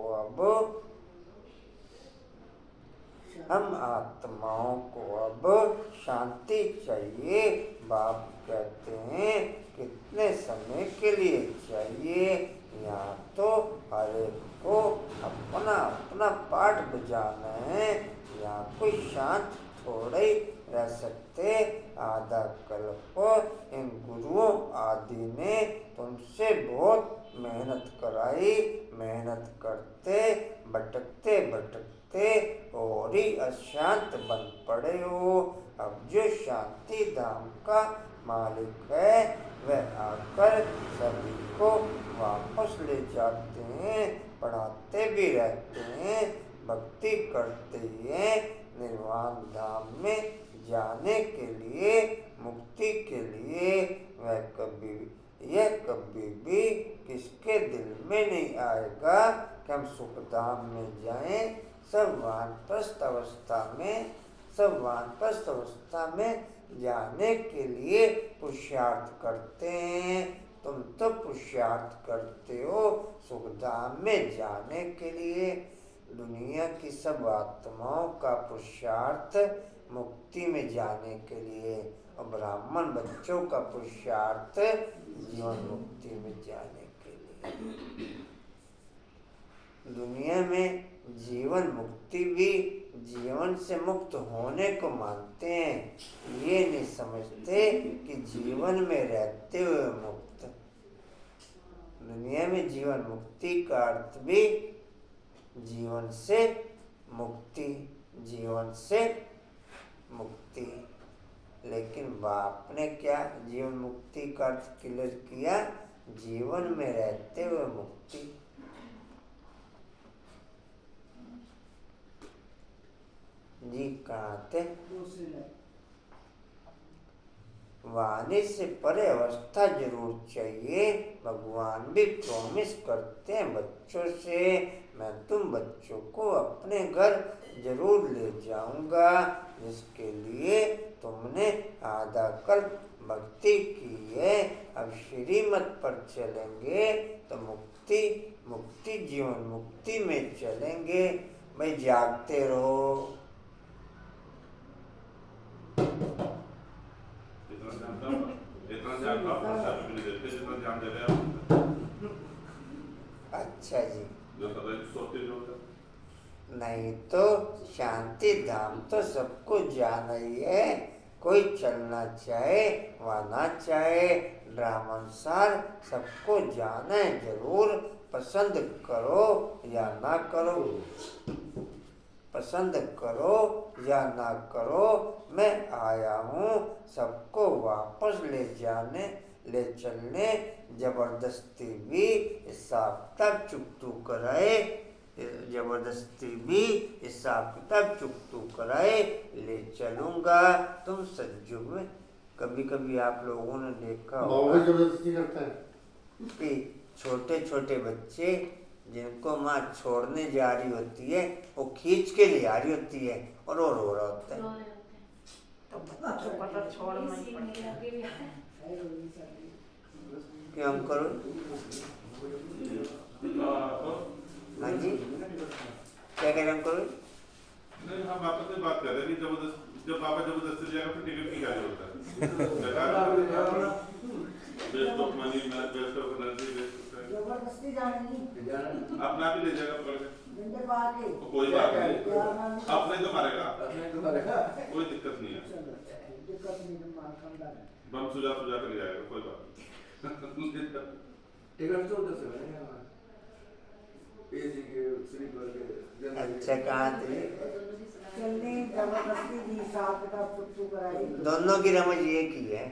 अब शांति चाहिए। बाप कहते हैं कितने समय के लिए चाहिए। यहाँ तो हर एक को अपना अपना पाठ बजाना है। यहाँ कोई शांत थोड़े ही रह सकते। आधा कल्प इन गुरुओं आदि ने तुमसे बहुत मेहनत कराई। मेहनत करते भटकते और ही अशांत बन पड़े हो। अब जो शांति धाम का मालिक है वह आकर सभी को वापस ले जाते हैं। पढ़ाते भी रहते हैं, भक्ति करते हैं। निर्वाण धाम में जाने के लिए, मुक्ति के लिए वह कभी भी किसके दिल में नहीं आएगा कि हम सुखधाम में जाएं। सब वानप्रस्थ अवस्था में जाने के लिए पुरुषार्थ करते हैं। तुम तो पुरुषार्थ करते हो सुखधाम में जाने के लिए। दुनिया की सब आत्माओं का पुरुषार्थ मुक्ति में जाने के लिए और ब्राह्मण बच्चों का पुरुषार्थ जीवन मुक्ति में जाने के लिए। दुनिया में जीवन मुक्ति भी जीवन से मुक्त होने को मानते हैं। ये नहीं समझते कि जीवन में रहते हुए मुक्त। दुनिया में जीवन मुक्ति का अर्थ भी जीवन से मुक्ति, लेकिन बाप ने क्या जीवन मुक्ति का अर्थ क्लियर किया? जीवन में रहते हुए मुक्ति। जी कहाँ थे? वाणी से परे अवस्था जरूर चाहिए। भगवान भी प्रॉमिस करते हैं बच्चों से, मैं तुम बच्चों को अपने घर जरूर ले जाऊंगा जिसके लिए तुमने आधा कल्प भक्ति की है। अब श्रीमत पर चलेंगे तो मुक्ति जीवन मुक्ति में चलेंगे। भाई जागते रहो। अच्छा जी, नहीं तो शांति धाम तो सबको जाना ही है। कोई चलना चाहे व ना चाहे, ड्रामानुसार सबको जाना है जरूर। पसंद करो या ना करो, पसंद करो या ना करो, मैं आया हूँ सबको वापस ले चलने। जबरदस्ती भी हिसाब किताब चुकतू कराए, ले चलूंगा। तुम सज्जुग में कभी कभी आप लोगों ने देखा होगा जबरदस्ती करता है कि छोटे छोटे बच्चे जिनको माँ छोड़ने जा रही होती है वो खींच के ले आ रही होती है और वो रो रहा होता है। तो बच्चों का तो छोड़ना ही पड़ेगा। क्यों करो? हाँ जी, क्या कह रहे हैं करो? नहीं, हम आपस में बात कर रहे हैं कि जब पापा जबरदस्ती जाएगा फिर टिकट की क्या जरूरत है? Waste of money, waste of energy, waste of जबरदस्ती जानी अपना भी ले जाएगा पकड़ के। घंटे बाद के कोई बात नहीं, अपने तो मारेगा, अपने तो मारेगा, कोई दिक्कत नहीं है। दिक्कत नहीं है, मार खंडा है। बम सुझा कर ले जाएगा, कोई बात नहीं। टिकट तो उधर से बनेगा एसी के स्लीपर के। अच्छा, कहाँ थे? चलने जबरदस्ती दी, हिसाब किताब चुप कराई। दोनों की रमज ये की है।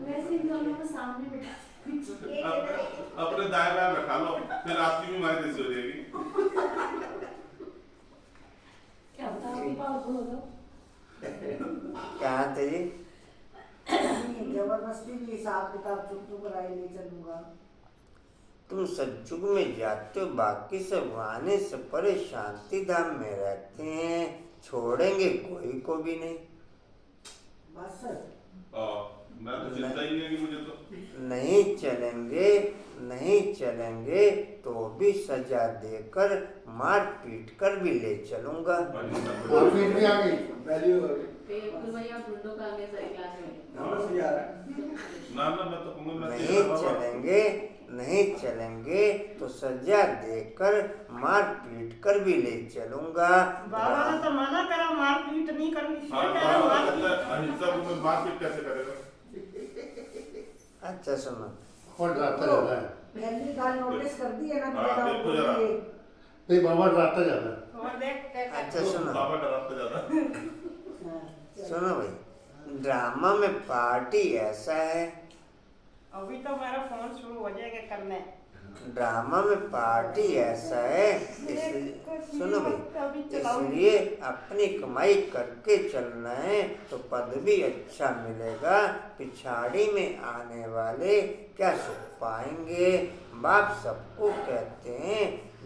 वैसे इन दोनों को सामने बिठा अपने दाएं बाएं रखा लो, फिर आपकी भी मारी जैसी हो जाएगी। क्या बताओ पागल हो गए। कहाँ थे जी? जबरदस्ती भी हिसाब किताब चुप कराई, ले चलूंगा। तुम सतयुग में जाते हो, बाकी सब आने से परे शांति धाम में रहते हैं, छोड़ेंगे कोई को भी नहीं। बस मैं तो चिंता ही नहीं है कि मुझे तो नहीं चलेंगे तो भी सजा देकर मार पीट कर भी ले चलूंगा। मारपीट भी आ गई। वैल्यू हो गई। भैया ढूंढो कांगे सही क्लास में। नंबर से जा रहा है। ना मैं तो कहूँगा नहीं चलेंगे तो सजा देकर मार पीट कर भी ले चलूंगा। बाबा ने तो मना करा, मार पीट नहीं करनी। अहिंसा को मैं मार पीट कैसे करेगा? अच्छा सुनो, कौन डराता ज्यादा है? पहली बार नोटिस कर दी है ना कि हाँ, देखो जरा। नहीं, बाबा डराता ज्यादा है। और देख अच्छा सुनो, बाबा डराते ज्यादा। सुनो भाई, ड्रामा में पार्टी ऐसा है, अभी तो मेरा फोन शुरू हो जाएगा करने। ड्रामा में पार्टी ऐसा है, इसलिए सुनो भाई, इसलिए अपनी कमाई करके चलना है तो पद भी अच्छा मिलेगा। पिछाड़ी में आने वाले क्या सुख पाएंगे? बाप सबको कहते हैं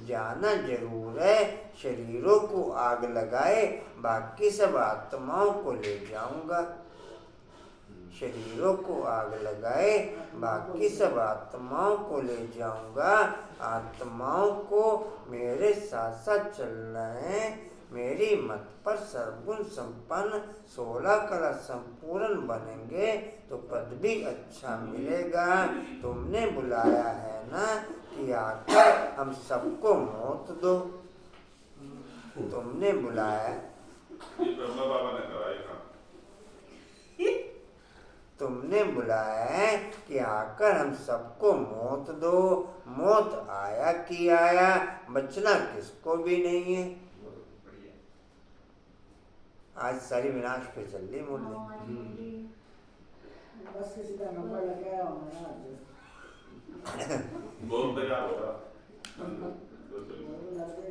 जाना जरूर है, शरीरों को आग लगाए, बाकी सब आत्माओं को ले जाऊंगा। शरीरों को आग लगाए, बाकी सब आत्माओं को ले जाऊंगा। आत्माओं को मेरे साथ साथ चलना है। मेरी मत पर सर्वगुण संपन्न 16 कला संपूर्ण बनेंगे तो पद भी अच्छा मिलेगा। तुमने बुलाया है ना कि आकर हम सबको मौत दो। तुमने बुलाया, ये ब्रह्मा बाबा ने कराया काम। तुमने बुलाया है कि आकर हम सबको मौत दो। मौत आया कि आया, बचना किसको भी नहीं है। आज सारी विनाश पे चल रही मुरली। बस किसी का नंबर लग गया हमारा आज। बहुत तैयार होगा।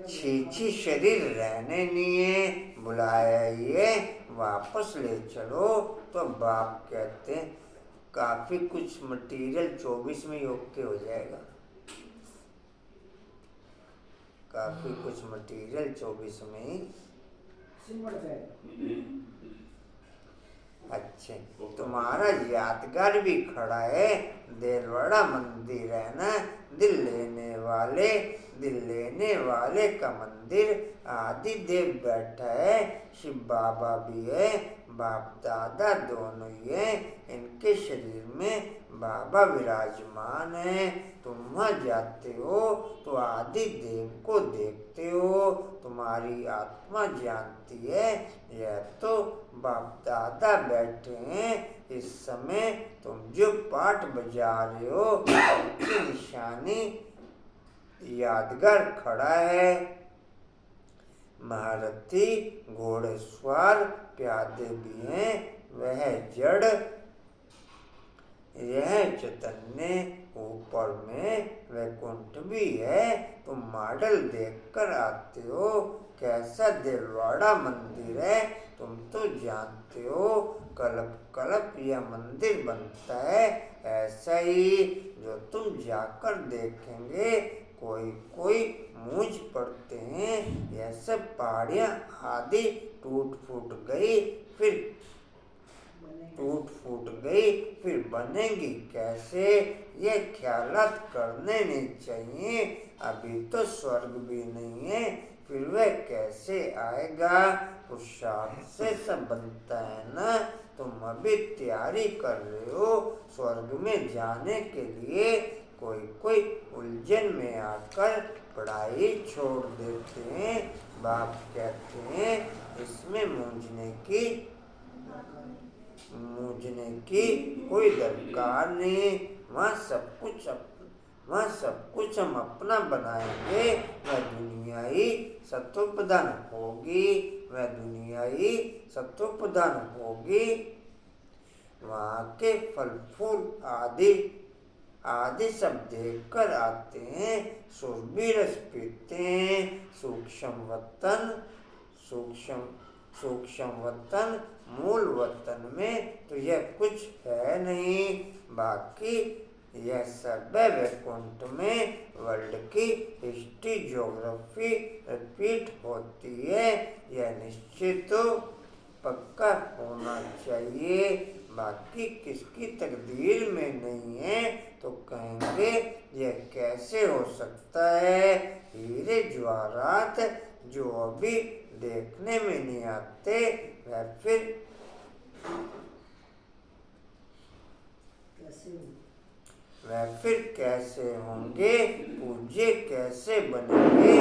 छीछी शरीर रहने नहीं है, बुलाया ये वापस ले चलो। तो बाप कहते हैं काफी कुछ मटेरियल 24 में ओके हो जाएगा। काफी कुछ मटेरियल 24 में ही। सिमट जाए। अच्छे, तुम्हारा यादगार भी खड़ा है, देलवाड़ा मंदिर है ना। दिल लेने वाले का मंदिर। आदि देव बैठा है, शिव बाबा भी है, बाप दादा दोनों ही है। इनके शरीर में बाबा विराजमान है। तुम वहाँ जाते हो तो आदि देव को देखते हो। तुम्हारी आत्मा जानती है यह तो बाप दादा बैठे हैं। इस समय तुम जो पाठ बजा रहे हो उनकी निशानी यादगार खड़ा है। महारथी घोड़ेस्वार प्यादे भी हैं, वह जड़ यह चैतन्य ऊपर में वैकुंठ भी है। तुम मॉडल देखकर आते हो, कैसा दिलवाड़ा मंदिर है तुम तो जानते हो। कल्प कल्प यह मंदिर बनता है, ऐसा ही जो तुम जाकर देखेंगे कोई कोई मूंझ पड़ते हैं। यह सब पहाड़ियाँ आदि टूट फूट गई फिर बनेंगी कैसे, ये ख्यालात करने नहीं चाहिए। अभी तो स्वर्ग भी नहीं है, फिर वह कैसे आएगा। पुरुषार्थ से सब बनता है ना। तुम अभी तैयारी कर रहे हो स्वर्ग में जाने के लिए। कोई कोई उलझन में आकर पढ़ाई छोड़ देते हैं। बाप कहते हैं इसमें मूंझने की कोई दरकार नहीं। वहाँ सब कुछ हम अपना बनाएंगे। वह दुनिया ही सत्वप्रधान होगी। वहाँ के फल फूल आदि सब देखकर आते हैं। सुरभि रस पीते हैं। सूक्ष्म वतन मूल वतन में तो यह कुछ है नहीं। बाकी यह सब वैकुंठ में वर्ल्ड की हिस्ट्री ज्योग्राफी रिपीट होती है। यह निश्चित तो पक्का होना चाहिए। बाकी किसकी तकदीर में नहीं है तो कहेंगे यह कैसे हो सकता है। हीरे जवाहरात जो अभी देखने में नहीं आते वह फिर कैसे होंगे, पूज्य कैसे बनेंगे।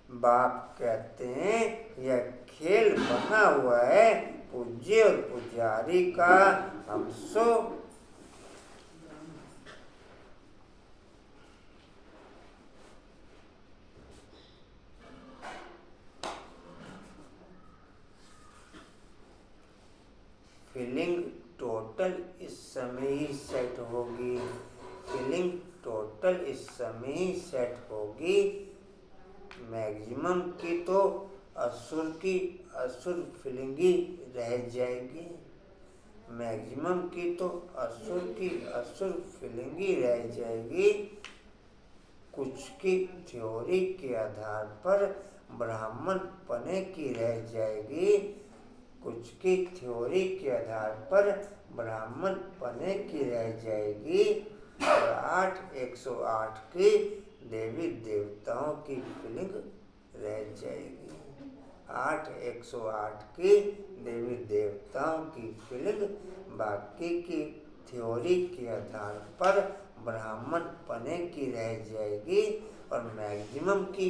बाप कहते हैं यह खेल बना हुआ है पूज्य और पुजारी का। हम सो फीलिंग टोटल इस समय ही सेट होगी। मैक्सिमम की तो असुर फीलिंग ही रह जाएगी। कुछ की थ्योरी के आधार पर ब्राह्मण पने की रह जाएगी। और 108 की देवी देवताओं की फीलिंग रह जाएगी। 108 की देवी देवताओं की फीलिंग बाकी की थ्योरी के आधार पर ब्राह्मण पने की रह जाएगी। और मैक्सिमम की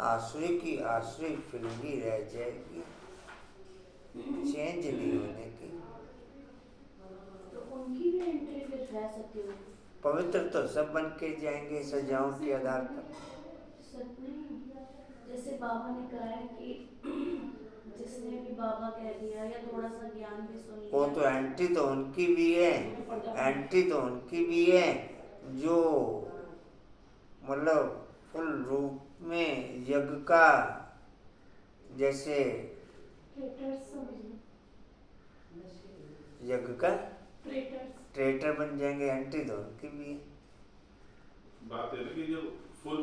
आसुरी फीलिंग ही रह जाएगी। चेंज नहीं होने की। तो उनकी भी एंट्री फिर रह सकती है। पवित्र तो सब बन के जाएंगे सजाओं के आधार पर। सब नहीं, जैसे बाबा ने कहा है कि जिसने भी बाबा कह दिया या थोड़ा सा ज्ञान भी सुन लिया, वो तो एंट्री तो उनकी भी है जो मतलब फुल रूप में यज्ञ का जैसे यज्ञ का ट्रेटर बन जाएंगे। एंट्री तो उनकी भी है। बात है कि जो फुल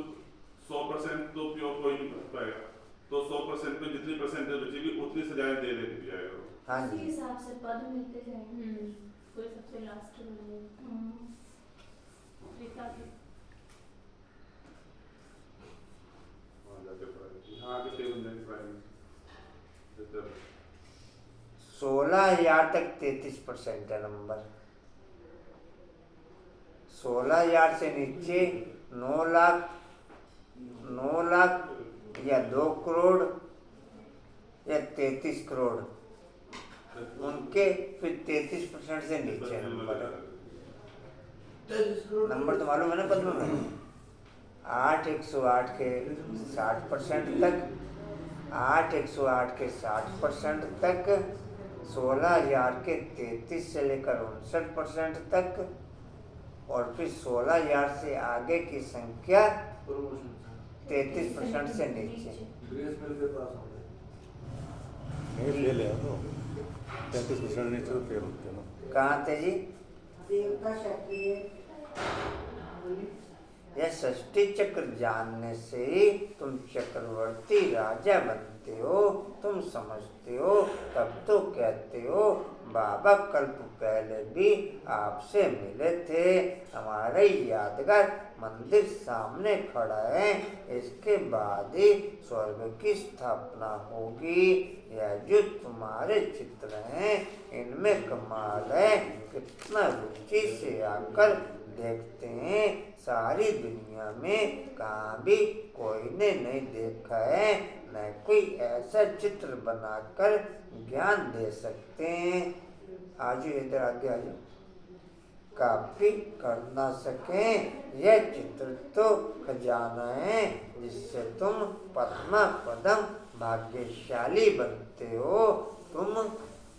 100% तो प्योर कोई नहीं कर पाएगा, तो 100% में जितनी परसेंटेज बचेगी उतनी सजाएं दे देके जाएगा। हाँ जी, इसी हिसाब से पद मिलते जाएंगे। कोई सबसे लास्ट में आगे टेबल जाके प्राइम 16,000 तक 33% है नंबर। 16,000 से नीचे 9 लाख या 2 करोड़ या 33 करोड़ उनके फिर 33% से नीचे नंबर तो मालूम है ना पद्म में। 108 के 60% तक 108 के 60% तक 16,000 के 33 से लेकर 59% तक और फिर 16,000 से आगे की संख्या 33% से नीचे। नहीं फेल है तो 33% नीचे तो फेल होते हैं ना। कहाँ थे जी? देवता शक्ति है। बोलिए। यह षष्ठी चक्र जानने से ही तुम चक्रवर्ती राजा बनते हो। तुम समझते हो तब तो कहते हो बाबा कल्प पहले भी आपसे मिले थे। हमारा यादगार मंदिर सामने खड़ा है, इसके बाद ही स्वर्ग की स्थापना होगी। यह जो तुम्हारे चित्र हैं इनमें कमाल है, कितना रुचि से आकर देखते हैं। सारी दुनिया में कहाँ भी कोई ने नहीं देखा है, न कोई ऐसा चित्र बनाकर ज्ञान दे सकते हैं। आज इधर आगे आ जाओ। कॉपी कर ना सके यह चित्र तो खजाना है, जिससे तुम पद्मा पदम भाग्यशाली बनते हो।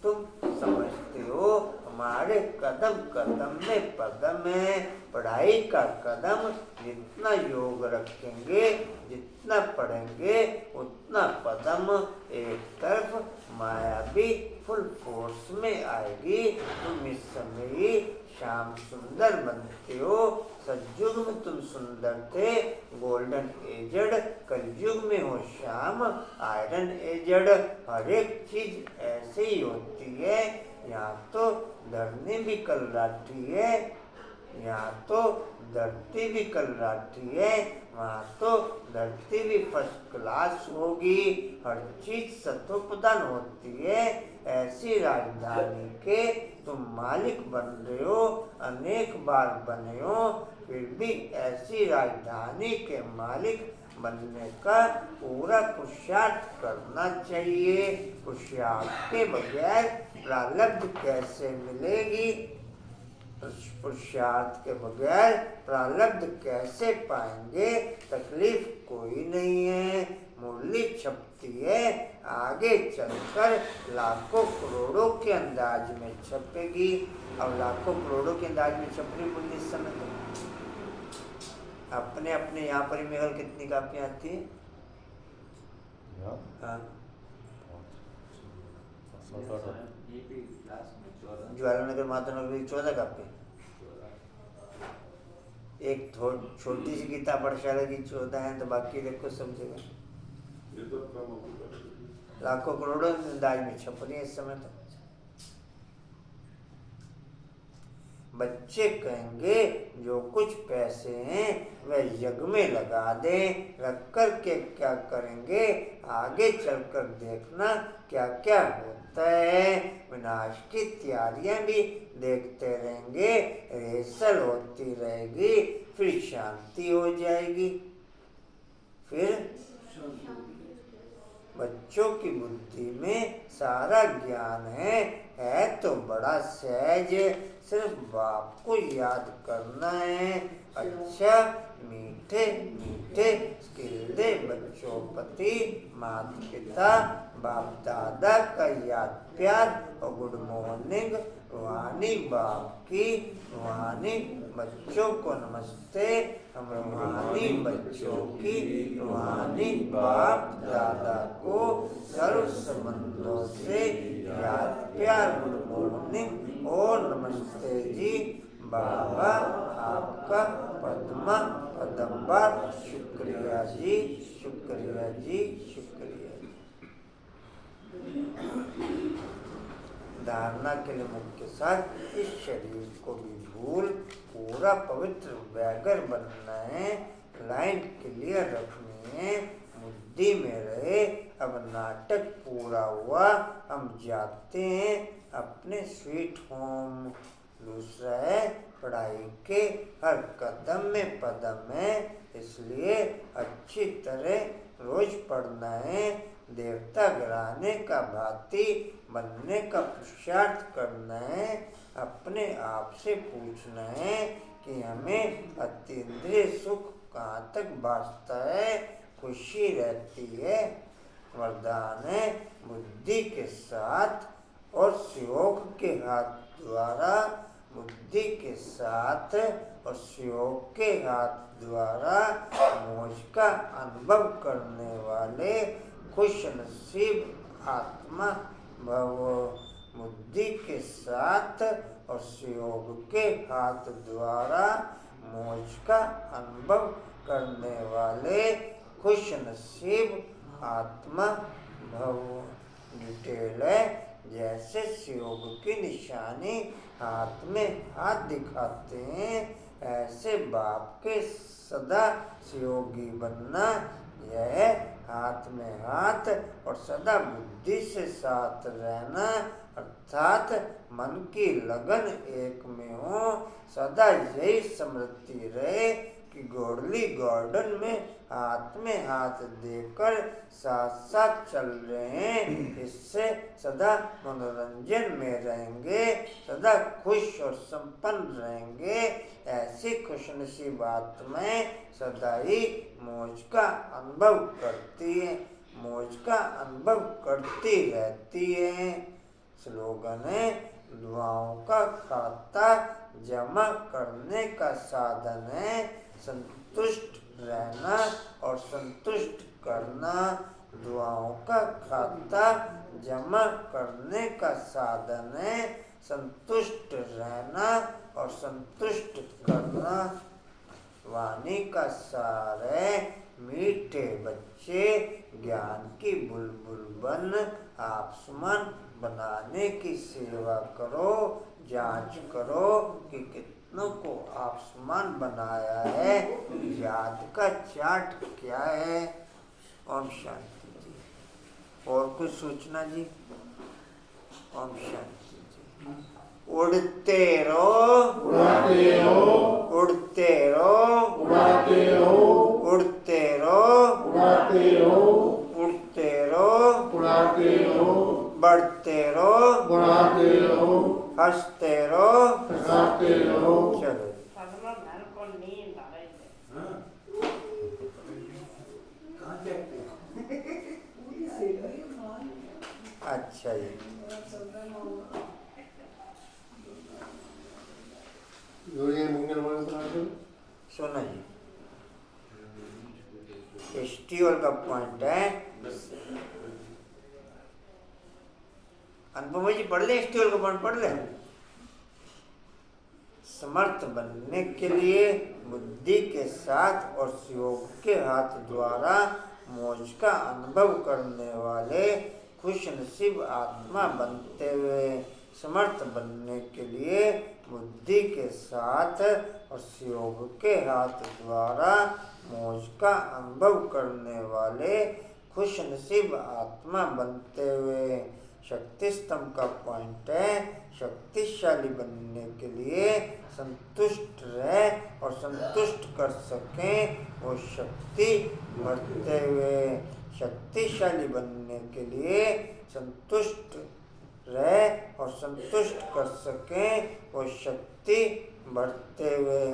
तुम समझते हो हमारे कदम कदम में पदम है। पढ़ाई का कदम जितना योग रखेंगे, जितना पढ़ेंगे उतना पदम एक तरफ माया भी फुल फोर्स में आएगी। तुम इस समय ही श्याम सुंदर बनते हो। सतयुग में तुम सुंदर थे, गोल्डन एजड। कलयुग में हो श्याम, आयरन एजड। हर एक चीज ऐसे ही होती है। यहाँ तो धरनी भी कलराठी है, यहाँ तो धरती भी कलराठी है, वहाँ तो धरती भी फर्स्ट क्लास होगी। हर चीज सतोप्रधान होती है। ऐसी राजधानी के तुम मालिक बन रहे हो, अनेक बार बने हो, फिर भी ऐसी राजधानी के मालिक बनने का पूरा पुरुषार्थ करना चाहिए। पुरुषार्थ के बगैर प्रारब्ध कैसे मिलेगी? पुरुषार्थ के बगैर प्रारब्ध कैसे पाएंगे? तकलीफ कोई नहीं है, मुरली छपती है, आगे चलकर लाखों करोड़ों के अंदाज में छपेगी। अब लाखों करोड़ों के अंदाज में छप रही मुरली इस समय तो अपने अपने यहाँ पर मेघल कितनी कापियाँ आती है? हाँ, ज्वालानगर मातानगर 14 कापी। एक छोटी सी गीता पाठशाला की 14 है, तो बाकी देखो सब जगह ये तो कम हो गया। लाखों करोड़ों अंदाज में छप रही है इस समय तो। बच्चे कहेंगे जो कुछ पैसे हैं वह यज्ञ में लगा दें, रख कर के क्या करेंगे? आगे चलकर देखना क्या क्या होता है। विनाश की तैयारियां भी देखते रहेंगे, रेसल होती रहेगी, फिर शांति हो जाएगी। फिर बच्चों की बुद्धि में सारा ज्ञान है तो बड़ा सहज, सिर्फ बाप को याद करना है। अच्छा मीठे मीठे स्किल दे बच्चों प्रति माता पिता बाप दादा का याद प्यार और गुड मॉर्निंग। रूहानी बाप की, रूहानी बच्चों को नमस्ते। हम रूहानी बच्चों की, रूहानी बाप दादा को सर्व संबंधों से याद प्यार गुड मॉर्निंग और नमस्ते जी। बाबा आपका पद्मा पदम्बार शुक्रिया जी, शुक्रिया जी, शुक्रिया जी। धारणा के लिए मुख्य साथ इस शरीर को भी भूल पूरा पवित्र बैगर बनना है। लाइन क्लियर रखनी है, बुद्धि में रहे। अब नाटक पूरा हुआ, हम जाते हैं अपने स्वीट होम। दूसरा है पढ़ाई के हर कदम में पदम है, इसलिए अच्छी तरह रोज पढ़ना है। देवता घराने का भांति बनने का पुरुषार्थ करना है। अपने आप से पूछना है कि हमें अतीन्द्रिय सुख कहाँ तक भासता है, खुशी रहती है। वरदान है बुद्धि के साथ और सहयोग के हाथ द्वारा, बुद्धि के साथ और सहयोग के हाथ द्वारा मोक्ष का अनुभव करने वाले खुश नसीब आत्मा भव। बुद्धि के साथ और सहयोग के हाथ द्वारा मौज का अनुभव करने वाले खुश नसीब आत्मा भव। डिटेल है, जैसे सहयोग की निशानी हाथ में हाथ दिखाते हैं, ऐसे बाप के सदा सहयोगी बनना, यह हाथ में हाथ और सदा बुद्धि से साथ रहना, अर्थात मन की लगन एक में हो, सदा यही स्मृति रहे कि गोडली गार्डन में हाथ देकर साथ साथ चल रहे हैं। इससे सदा मनोरंजन में रहेंगे, सदा खुश और संपन्न रहेंगे। ऐसी खुशनसीब आत्माएं सदा ही मौज का अनुभव करती है, मौज का अनुभव करती रहती है। स्लोगन है, दुआओं का खाता जमा करने का साधन है संतुष्ट रहना और संतुष्ट करना। दुआओं का खाता जमा करने का साधन है संतुष्ट रहना और संतुष्ट करना। वाणी का सार है, मीठे बच्चे ज्ञान की बुलबुल बन आसमान बनाने की सेवा करो। जांच करो कि कितनों को आसमान बनाया है, याद का चार्ट क्या है। ओम शांति जी। और कुछ सूचना जी? ओम शांति जी। उड़ते रहो, उड़ाते रहो, उड़ते रहो, उड़ाते रहो, उड़ते रहो, उड़ाते रहो, उड़ते रहो, उड़ाते रहो, बढ़ते रहो, बढ़ाते रहो, हंसते रहो, हंसाते रहो। चलो पगला मेरे को नींद आ रही है। हाँ? कहाँ देखते हैं? पूरी सेवा मान अच्छा जी। जोड़िए मंगलवार बना दो। सुनो जी, स्टीवल का पॉइंट है। अनुपमा जी पढ़ ले, स्टीवल का पॉइंट पढ़ ले। समर्थ बनने के लिए बुद्धि के साथ और सहयोग के हाथ द्वारा मौज का अनुभव करने वाले खुश नसीब आत्मा बनते हुए, समर्थ बनने के लिए बुद्धि के साथ और सहयोग के हाथ द्वारा मौज का अनुभव करने वाले खुश नसीब आत्मा बनते हुए। शक्ति स्तंभ का पॉइंट है, शक्तिशाली बनने के लिए संतुष्ट रह और संतुष्ट कर सकें वो शक्ति बढ़ते हुए। शक्तिशाली बनने के लिए संतुष्ट रह और संतुष्ट कर सकें वो शक्ति बढ़ते हुए।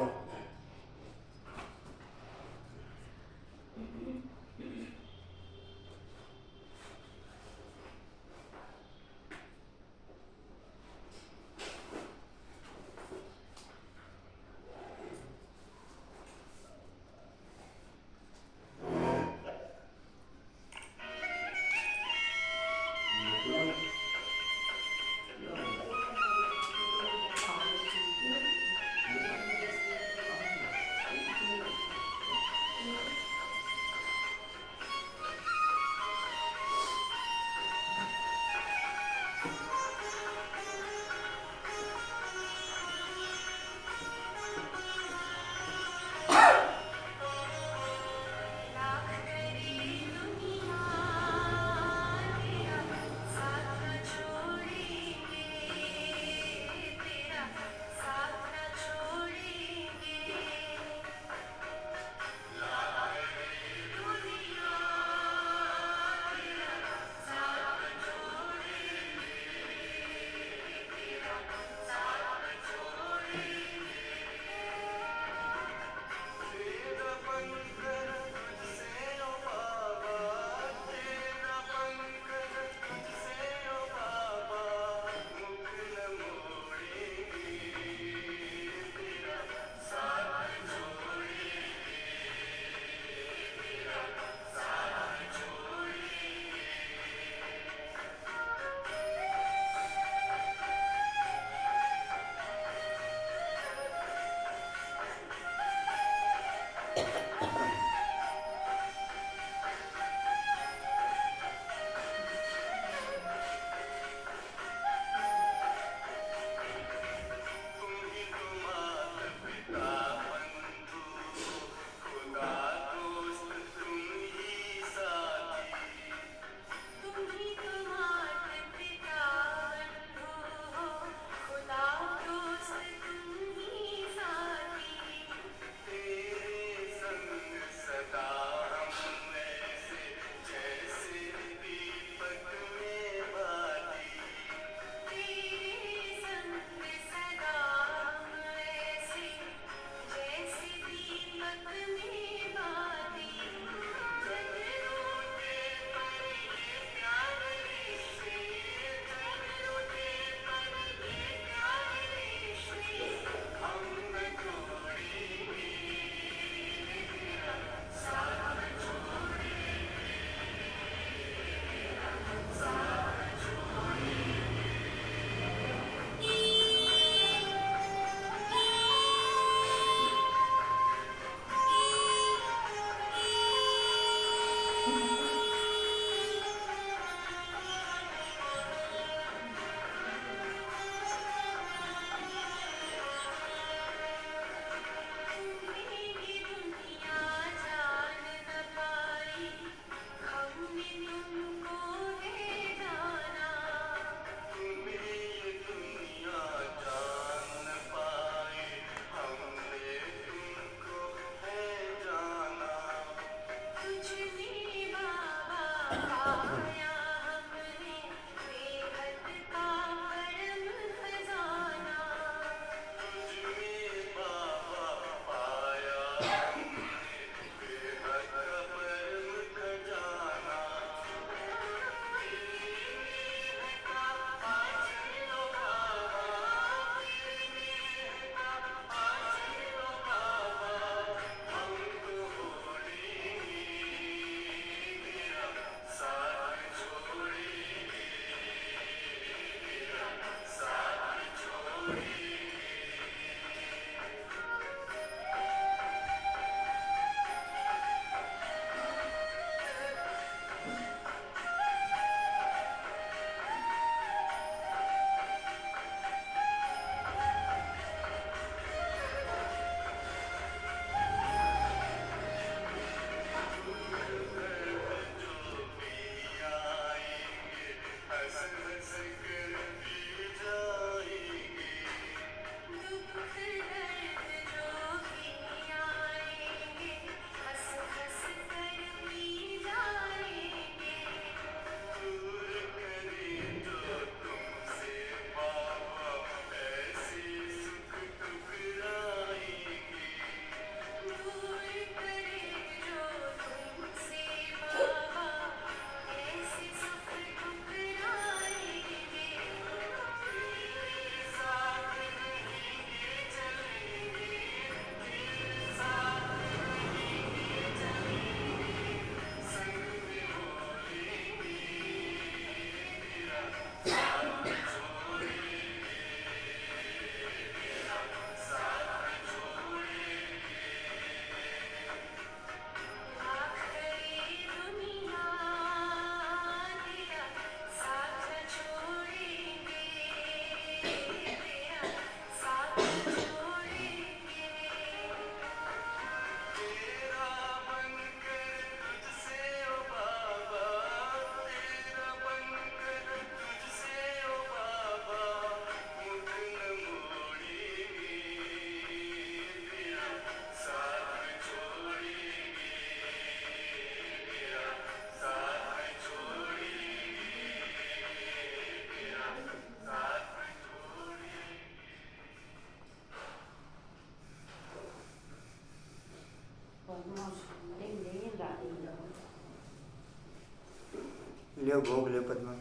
लियो भोग लियो पद्मा।